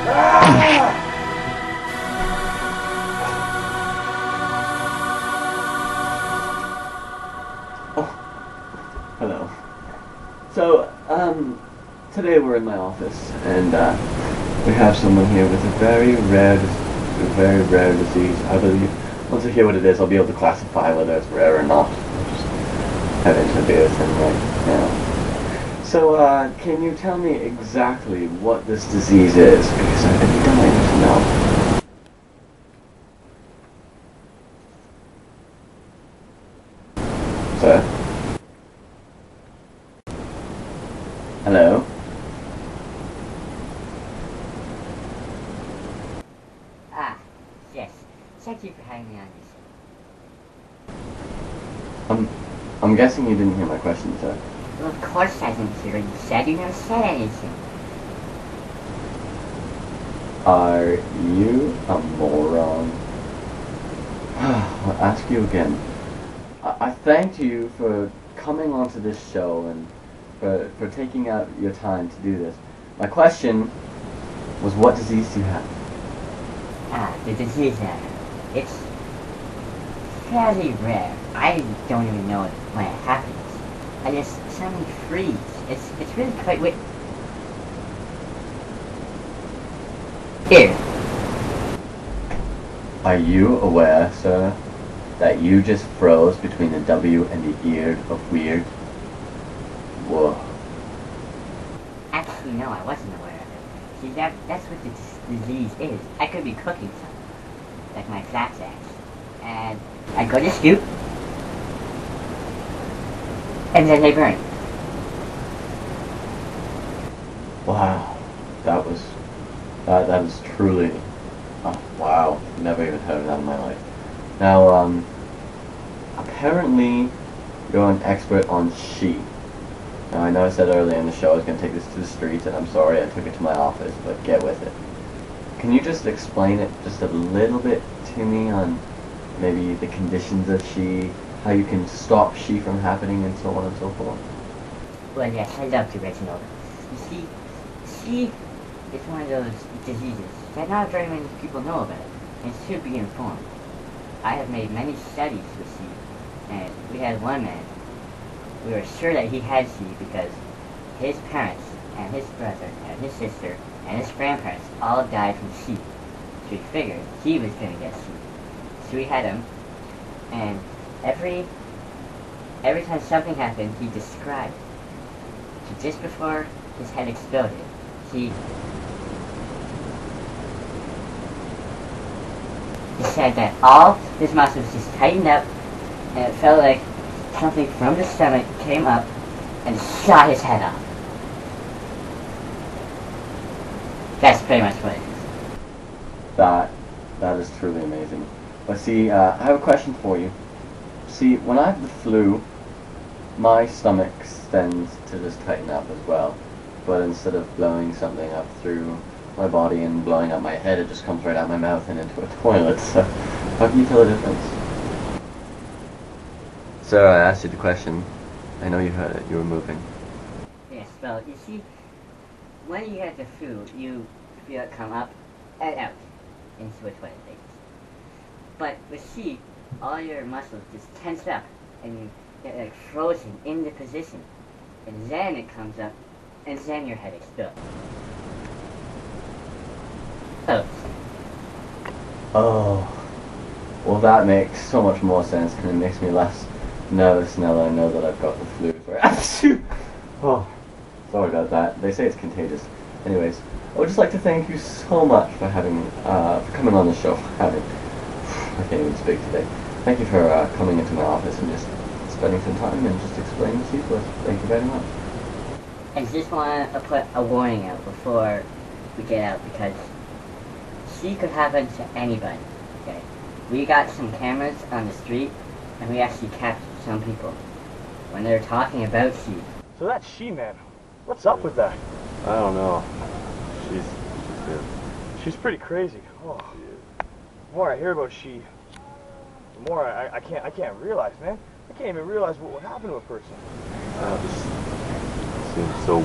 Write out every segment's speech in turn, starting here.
Oh, hello. So, today we're in my office, and we have someone here with a very rare disease. I believe once I hear what it is, I'll be able to classify whether it's rare or not. I'll just head into the thing right now. So, can you tell me exactly what this disease is? Because I'd be dying to know. Sir? Hello? Ah, yes. Thank you for having me on this. I'm guessing you didn't hear my question, sir. Well, of course I didn't hear what you said. You never said anything. Are you a moron? I'll ask you again. I thanked you for coming onto this show and for taking out your time to do this. My question was, what disease do you have? Ah, the disease, it's fairly rare. I don't even know when it happens. I just suddenly freeze. It's really quite weird. Here. Are you aware, sir, that you just froze between the W and the ear of weird? Whoa. Actually, no, I wasn't aware of it. See, that's what the disease is. I could be cooking something, like my fat sacks, and I go to scoop, and then they burn. Wow. That is truly, oh, wow. Never even heard of that in my life. Now, apparently you're an expert on S.H.E. Now, I know I said earlier in the show I was going to take this to the streets, and I'm sorry I took it to my office, but get with it. Can you just explain it just a little bit to me on maybe the conditions of S.H.E, how you can stop S.H.E from happening, and so on and so forth? Well, yes, I'd love to, Reginald. You see, S.H.E is one of those diseases that not very many people know about, and should be informed. I have made many studies with S.H.E, and we had one man. We were sure that he had S.H.E because his parents, and his brother, and his sister, and his grandparents all died from S.H.E. So we figured he was going to get S.H.E. So we had him, and every time something happened, he described it. So just before his head exploded, he said that all his muscles just tightened up, and it felt like something from the stomach came up and shot his head off. That's pretty much what it is. That is truly amazing. But see, I have a question for you. See, when I have the flu, my stomach tends to just tighten up as well. But instead of blowing something up through my body and blowing up my head, it just comes right out my mouth and into a toilet. So, how can you tell the difference? Sir, I asked you the question. I know you heard it. You were moving. Yes, well, you see, when you get the flu, you feel it come up and out into a toilet, basically. But with S.H.E, all your muscles just tense up, and you get like frozen in the position. And then it comes up, and then your head explodes. Oh. Oh. Well, that makes so much more sense, and it makes me less nervous now that I know that I've got the flu. Oh, sorry about that. They say it's contagious. Anyways, I would just like to thank you so much for coming on the show. I can't even speak today. Thank you for coming into my office and just spending some time and just explaining this to us. Thank you very much. I just want to put a warning out before we get out, because S.H.E could happen to anybody, okay? We got some cameras on the street, and we actually captured some people when they were talking about S.H.E. So that's S.H.E, man. What's up with that? I don't know. She's good. She's pretty crazy. Oh. The more I hear about S.H.E, the more I can't realize, man. I can't even realize what would happen to a person. This seems so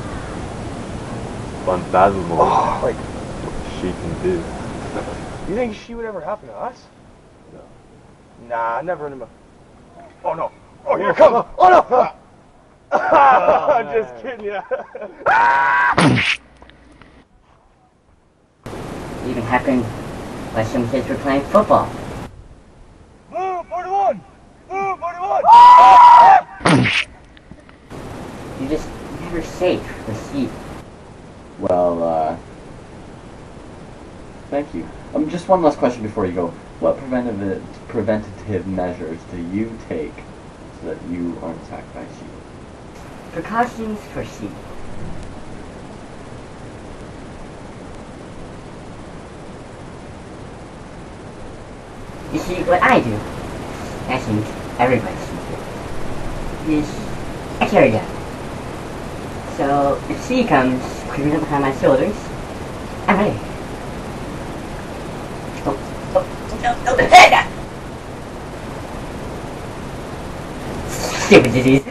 unfathomable. Oh, like she can do. You think she would ever happen to us? No. Nah, never in the... Oh no! Oh, here it comes! Oh no! Just kidding, yeah. It even happened while some kids were playing football. Blue 41! Blue 41! You're just never safe with sheep. Well, thank you. Just one last question before you go. What preventative measures do you take so that you aren't attacked by sheep? Precautions for sheep. You see, what I do, I think everybody should do, is I carry a gun. So, if C comes creeping up behind my shoulders, I'm ready. Oh. Stupid disease.